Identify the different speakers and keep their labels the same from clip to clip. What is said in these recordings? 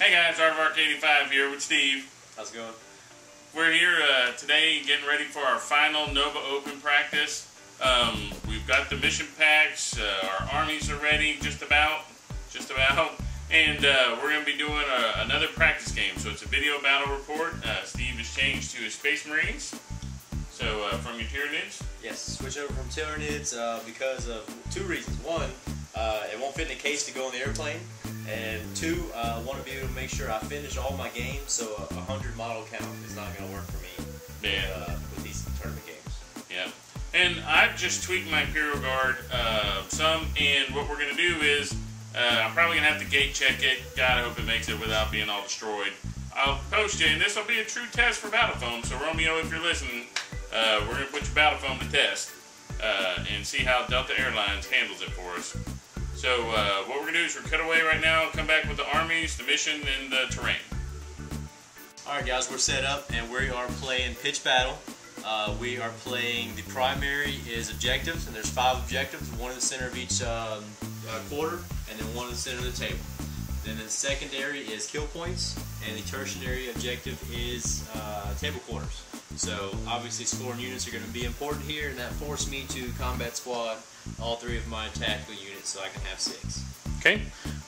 Speaker 1: Hey guys, Arvark85 here with Steve.
Speaker 2: How's it going?
Speaker 1: We're here today getting ready for our final Nova Open practice. We've got the mission packs, our armies are ready, just about. And we're going to be doing another practice game. So it's a video battle report. Steve has changed to his Space Marines. So from your Tyranids?
Speaker 2: Yes, switch over from Tyranids because of two reasons. One, it won't fit in the case to go on the airplane. And two, I want to be able to make sure I finish all my games, so a 100 model count is not going to work for me with these tournament games.
Speaker 1: Yeah. And I've just tweaked my Imperial Guard some, and what we're going to do is I'm probably going to have to gate check it. God, I hope it makes it without being all destroyed. I'll post it, and this will be a true test for Battle Foam. So Romeo, if you're listening, we're going to put your Battle Foam to test and see how Delta Airlines handles it for us. So what we're going to do is we're cut away right now, come back with the armies, the mission, and the terrain.
Speaker 2: Alright guys, we're set up and we are playing pitch battle. We are playing, the primary is objectives, and there's 5 objectives, one in the center of each quarter, and then one in the center of the table. Then the secondary is kill points, and the tertiary objective is table quarters. So obviously scoring units are going to be important here, and that forced me to combat squad all 3 of my tactical units so I can have 6.
Speaker 1: Okay.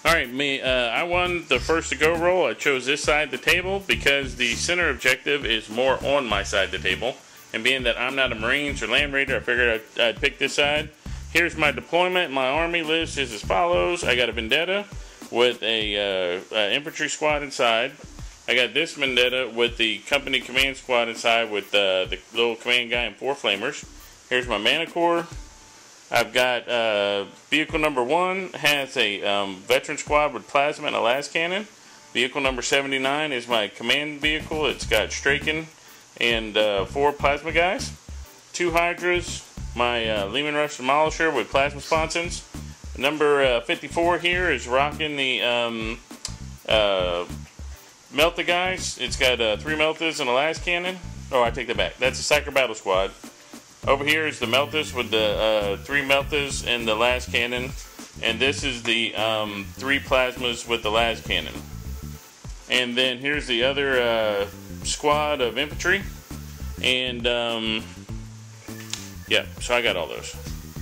Speaker 1: Alright, I won the first to go roll. I chose this side of the table because the center objective is more on my side of the table. And being that I'm not a Marines or Land Raider, I figured I'd pick this side. Here's my deployment. My army list is as follows. I got a Vendetta with a infantry squad inside. I got this Vendetta with the company command squad inside with the little command guy and 4 flamers. Here's my Mana Corps. I've got vehicle number 1 has a veteran squad with plasma and a las cannon. Vehicle number 79 is my command vehicle. It's got Straken and 4 plasma guys. 2 Hydras, my Lehman Rush Demolisher with plasma sponsons. Number 54 here is rocking the Melta guys. It's got 3 Meltas and a las cannon. Oh, I take that back. That's a Psyker Battle Squad. Over here is the Meltas with the 3 Meltas and the las cannon. And this is the 3 plasmas with the las cannon. And then here's the other squad of infantry. And yeah, so I got all those.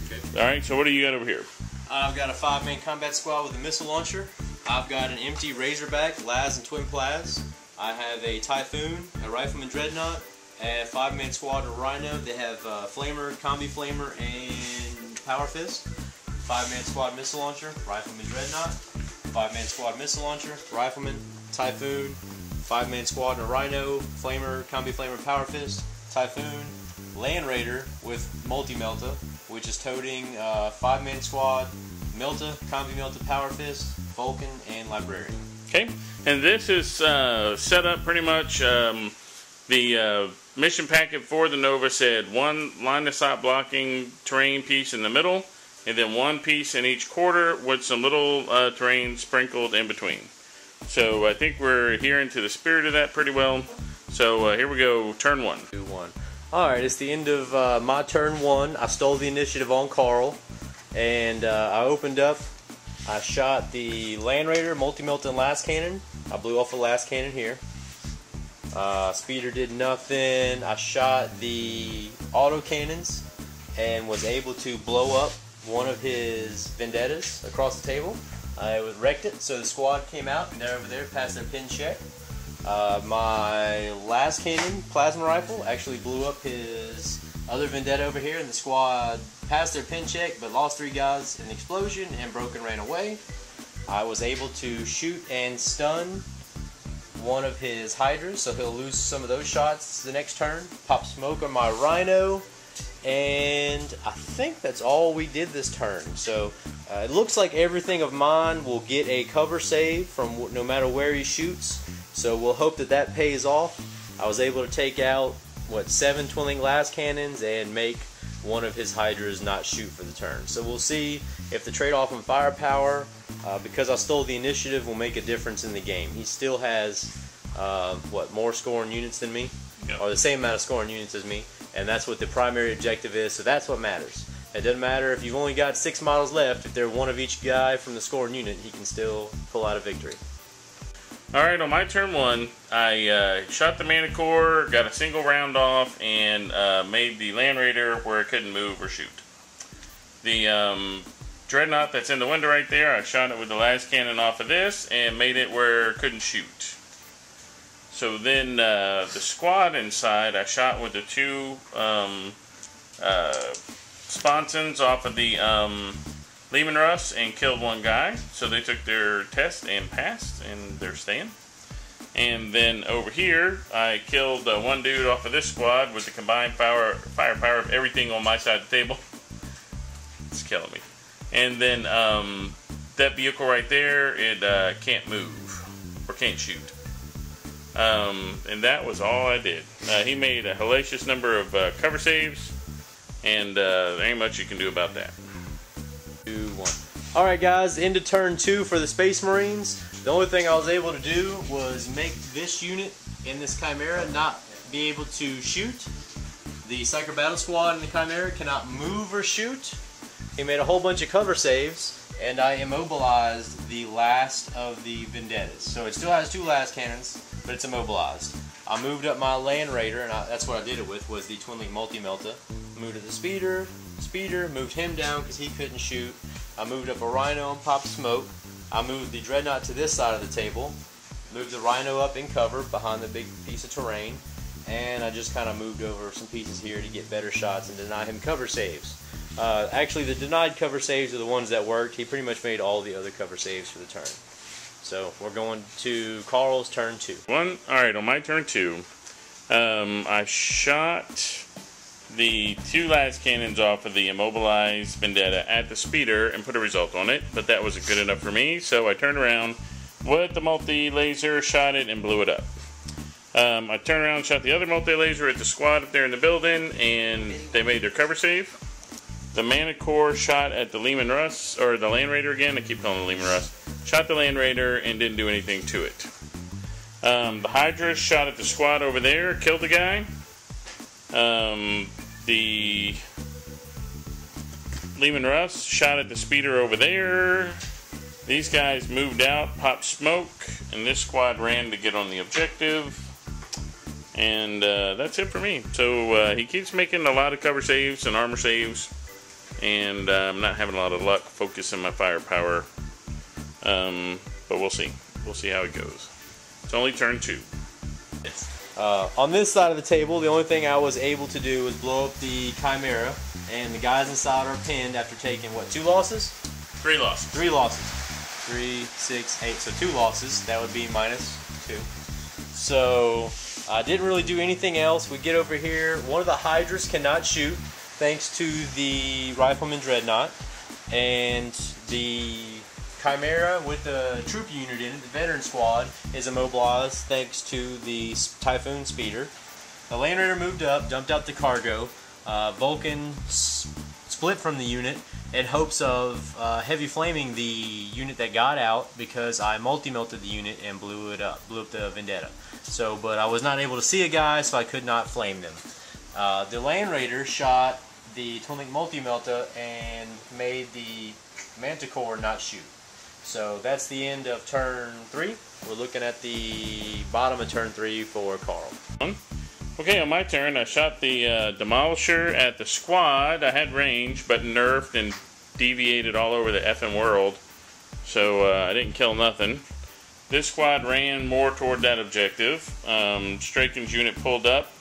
Speaker 1: Okay. Alright, so what do you got over here?
Speaker 2: I've got a 5-man combat squad with a missile launcher. I've got an empty Razorback, las and twin plas. I have a Typhoon, a Rifleman Dreadnought, a 5-man squad of Rhino. They have Flamer, Combi Flamer, and Power Fist. 5-man squad missile launcher, Rifleman Dreadnought. 5-man squad missile launcher, Rifleman, Typhoon. 5-man squad of Rhino, Flamer, Combi Flamer, Power Fist, Typhoon. Land Raider with multi-Melta, which is toting 5-man squad, Melta, Combi Melta, Power Fist, Vulcan, and Librarian.
Speaker 1: Okay, and this is set up pretty much. The mission packet for the Nova said 1 line of sight blocking terrain piece in the middle, and then 1 piece in each quarter with some little terrain sprinkled in between. So I think we're adhering to the spirit of that pretty well. So here we go, turn 1.
Speaker 2: 2-1. Alright, it's the end of my turn 1. I stole the initiative on Carl, and I opened up. I shot the Land Raider, multi-Melta and las cannon. I blew off the las cannon here. Speeder did nothing. I shot the auto cannons and was able to blow up one of his Vendettas across the table. I wrecked it, so the squad came out and they're over there, passed their pin check. My las cannon plasma rifle actually blew up his other Vendetta over here, and the squad passed their pin check but lost 3 guys in the explosion and broke and ran away. I was able to shoot and stun one of his Hydras, so he'll lose some of those shots the next turn. Pop smoke on my Rhino, and I think that's all we did this turn. So it looks like everything of mine will get a cover save from no matter where he shoots. So we'll hope that that pays off. I was able to take out, 7 twinning las cannons and make one of his Hydras not shoot for the turn. So we'll see if the trade-off in firepower, because I stole the initiative, will make a difference in the game. He still has, more scoring units than me? Yep. Or the same amount of scoring units as me. And that's what the primary objective is, so that's what matters. It doesn't matter if you've only got 6 models left. If they're one of each guy from the scoring unit, he can still pull out a victory.
Speaker 1: Alright, on my turn 1, I shot the Manicore, got a single round off, and made the Land Raider where it couldn't move or shoot. The Dreadnought that's in the window right there, I shot it with the last cannon off of this, and made it where it couldn't shoot. So then the squad inside, I shot with the 2 sponsons off of the Lehman Russ and killed 1 guy. So they took their test and passed, and they're staying. And then over here, I killed 1 dude off of this squad with the combined firepower of everything on my side of the table. It's killing me. And then that vehicle right there, it can't move or can't shoot. And that was all I did. He made a hellacious number of cover saves, and there ain't much you can do about that.
Speaker 2: 2, 1. Alright guys, into turn 2 for the Space Marines. The only thing I was able to do was make this unit in this Chimera not be able to shoot. The Psycho Battle Squad in the Chimera cannot move or shoot. He made a whole bunch of cover saves, and I immobilized the last of the Vendettas. So it still has 2 last cannons, but it's immobilized. I moved up my Land Raider, and that's what I did it with, was the Twin-Link Multi-Melta. Moved to the Speeder, moved him down because he couldn't shoot. I moved up a Rhino and popped smoke. I moved the Dreadnought to this side of the table. Moved the Rhino up in cover behind the big piece of terrain. And I just kind of moved over some pieces here to get better shots and deny him cover saves. Actually, the denied cover saves are the ones that worked. He pretty much made all the other cover saves for the turn. So we're going to Carl's turn 2.
Speaker 1: Alright, on my turn 2, I shot the 2 last cannons off of the immobilized Vendetta at the Speeder and put a result on it, but that wasn't good enough for me, so I turned around with the multi-laser, shot it, and blew it up. I turned around and shot the other multi-laser at the squad up there in the building, and they made their cover save. The Manicore shot at the Lehman Russ, or the Land Raider again, I keep calling it Lehman Russ, shot the Land Raider and didn't do anything to it. The Hydra shot at the squad over there, killed the guy. The Lehman Russ shot at the Speeder over there. These guys moved out, popped smoke, and this squad ran to get on the objective. And that's it for me. So he keeps making a lot of cover saves and armor saves, and I'm not having a lot of luck focusing my firepower. But we'll see. We'll see how it goes. It's only turn 2.
Speaker 2: On this side of the table, the only thing I was able to do was blow up the Chimera, and the guys inside are pinned after taking, what, 2 losses?
Speaker 1: 3 losses.
Speaker 2: 3 losses. 3, 6, 8, so 2 losses. That would be -2. So I didn't really do anything else. We get over here. One of the Hydras cannot shoot, thanks to the Rifleman Dreadnought, and the Chimera with the troop unit in it, the veteran squad, is immobilized thanks to the Typhoon Speeder. The Land Raider moved up, dumped out the cargo. Vulcan split from the unit in hopes of heavy flaming the unit that got out, because I multi-melted the unit and blew it up, blew up the Vendetta. So, but I was not able to see a guy, so I could not flame them. The Land Raider shot the Twin-Link Multi-Melta and made the Manticore not shoot. So that's the end of turn 3. We're looking at the bottom of turn 3 for Carl.
Speaker 1: Okay, on my turn, I shot the Demolisher at the squad. I had range, but nerfed and deviated all over the effing world, so I didn't kill nothing. This squad ran more toward that objective. Straken's unit pulled up,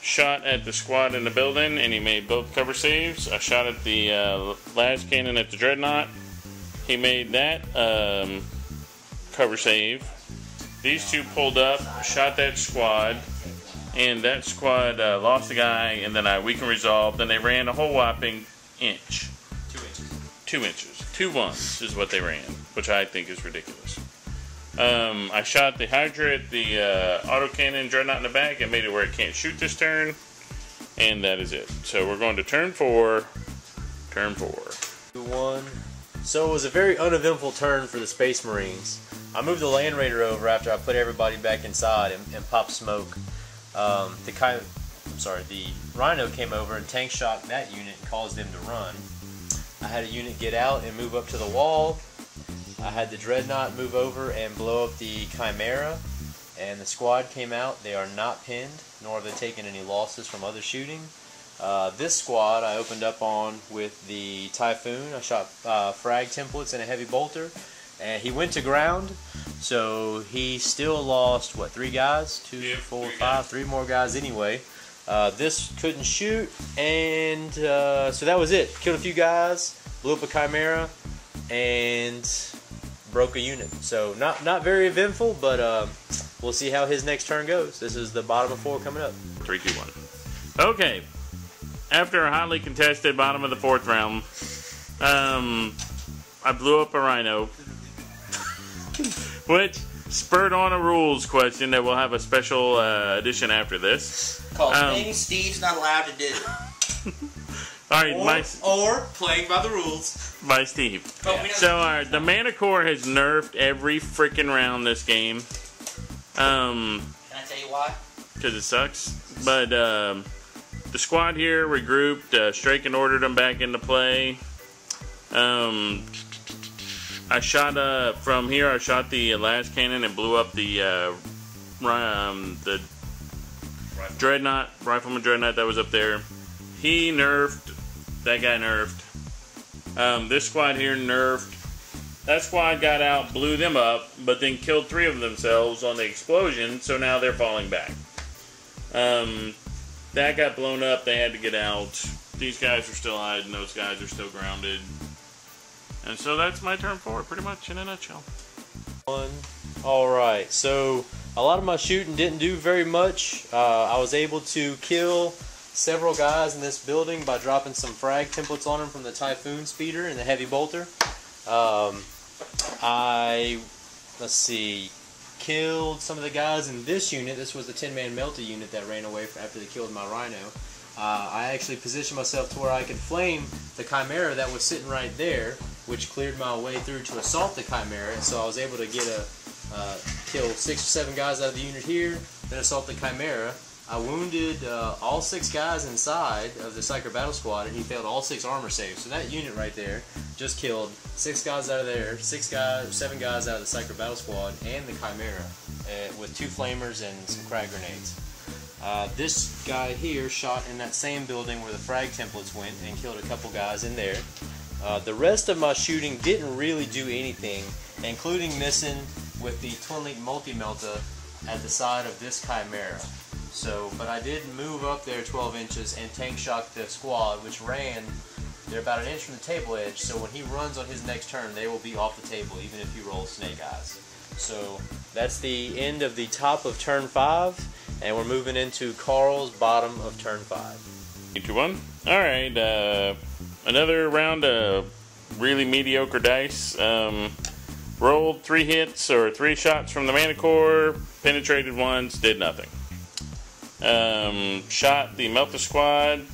Speaker 1: shot at the squad in the building, and he made both cover saves. I shot at the last cannon at the Dreadnought. He made that cover save. These 2 pulled up, shot that squad, and that squad lost a guy, and then I weakened resolved, and they ran a whole whopping inch.
Speaker 2: 2 inches.
Speaker 1: 2 inches. 2 ones is what they ran, which I think is ridiculous. I shot the Hydra at the autocannon Dreadnought in the back and made it where it can't shoot this turn, and that is it. So we're going to turn 4. Turn 4.
Speaker 2: 2, 1. So it was a very uneventful turn for the Space Marines. I moved the Land Raider over after I put everybody back inside and popped smoke. The Rhino came over and tank shot that unit and caused them to run. I had a unit get out and move up to the wall. I had the Dreadnought move over and blow up the Chimera, and the squad came out. They are not pinned, nor have they taken any losses from other shooting. This squad I opened up on with the Typhoon. I shot frag templates and a heavy bolter, and he went to ground, so he still lost, what, 3 guys? 2, 4, 5, 3 more guys anyway. This couldn't shoot, and so that was it. Killed a few guys, blew up a Chimera, and broke a unit. So not very eventful, but we'll see how his next turn goes. This is the bottom of 4 coming up.
Speaker 1: 3, 2, 1. Okay. After a highly contested bottom of the 4th round, I blew up a Rhino, which spurred on a rules question that we'll have a special edition after this.
Speaker 3: Called things Steve's not allowed to do.
Speaker 1: Alright,
Speaker 3: or playing by the rules.
Speaker 1: By Steve.
Speaker 3: Yeah.
Speaker 1: So the Mana Core has nerfed every freaking round this game.
Speaker 3: Can I tell you why?
Speaker 1: Because it sucks. But the squad here regrouped. Straken ordered them back into play. I shot from here. I shot the last cannon and blew up the Dreadnought, Rifleman Dreadnought that was up there. He nerfed. That guy nerfed. This squad here nerfed. That squad got out, blew them up, but then killed 3 of themselves on the explosion, so now they're falling back. That got blown up, they had to get out. These guys are still hiding, those guys are still grounded. And so that's my turn 4, pretty much in a nutshell.
Speaker 2: Alright, so a lot of my shooting didn't do very much. I was able to kill several guys in this building by dropping some frag templates on them from the Typhoon speeder and the heavy bolter. Let's see, killed some of the guys in this unit. This was the 10-man melta unit that ran away after they killed my Rhino. I actually positioned myself to where I could flame the Chimera that was sitting right there, which cleared my way through to assault the Chimera. And so I was able to get kill 6 or 7 guys out of the unit here, then assault the Chimera. I wounded all 6 guys inside of the Psyker Battle Squad, and he failed all 6 armor saves. So that unit right there just killed 6 guys out of there, 7 guys out of the Psyker Battle Squad, and the Chimera with 2 flamers and some crag grenades. This guy here shot in that same building where the frag templates went and killed a couple guys in there. The rest of my shooting didn't really do anything, including missing with the Twin Link Multi-Melta at the side of this Chimera. So, but I did move up there 12 inches and tank shock the squad, which ran, they're about an inch from the table edge, so when he runs on his next turn, they will be off the table, even if he rolls snake eyes. So, that's the end of the top of turn 5, and we're moving into Carl's bottom of turn 5.
Speaker 1: 3, 2, 1. Alright, another round of really mediocre dice. Rolled 3 hits, or 3 shots from the Mana Core, penetrated once, did nothing. Shot the Melta squad,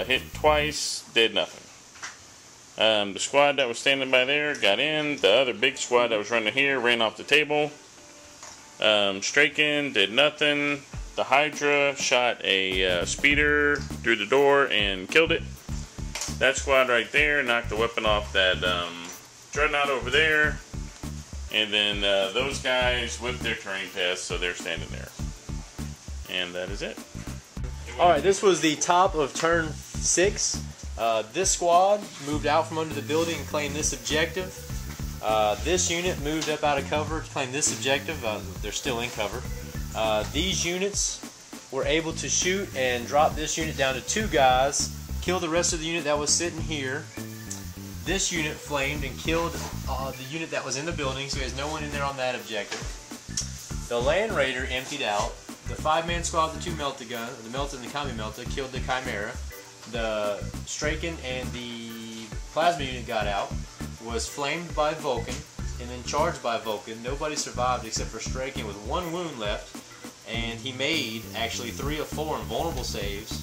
Speaker 1: hit twice, did nothing. The squad that was standing by there got in. The other big squad that was running here ran off the table. Straken did nothing. The Hydra shot a speeder through the door and killed it. That squad right there knocked the weapon off that Dreadnought over there. And then those guys whipped their terrain test, so they're standing there. And that is it.
Speaker 2: Alright, this was the top of turn 6. This squad moved out from under the building and claimed this objective. This unit moved up out of cover to claim this objective. They're still in cover. These units were able to shoot and drop this unit down to 2 guys, kill the rest of the unit that was sitting here. This unit flamed and killed the unit that was in the building, so there's no one in there on that objective. The Land Raider emptied out. The 5-man squad with the 2 Melta guns, the Melta and the Kami Melta, killed the Chimera. The Straken and the Plasma unit got out, was flamed by Vulcan, and then charged by Vulcan. Nobody survived except for Straken with 1 wound left, and he made actually 3 of 4 invulnerable saves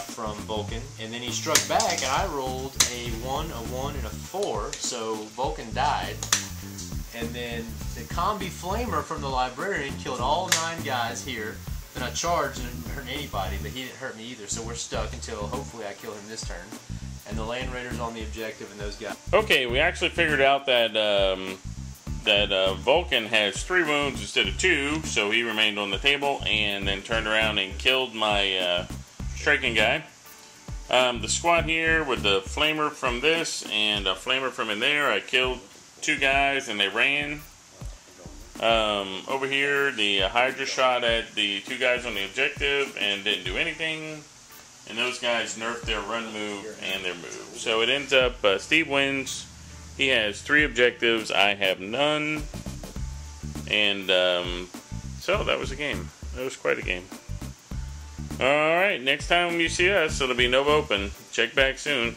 Speaker 2: from Vulcan, and then he struck back, and I rolled a 1, a 1, and a 4, so Vulcan died. And then the Combi Flamer from the Librarian killed all 9 guys here. Then I charged and didn't hurt anybody, but he didn't hurt me either, so we're stuck until hopefully I kill him this turn. And the Land Raiders on the objective and those guys.
Speaker 1: Okay, we actually figured out that Vulcan has 3 wounds instead of 2, so he remained on the table and then turned around and killed my striking guy. The squad here with the flamer from this and a flamer from in there, I killed 2 guys and they ran. Over here, the Hydra shot at the 2 guys on the objective and didn't do anything. And those guys nerfed their run move and their move. So it ends up Steve wins. He has 3 objectives. I have none. And so that was a game. That was quite a game. Alright, next time you see us, it'll be Nova Open. Check back soon.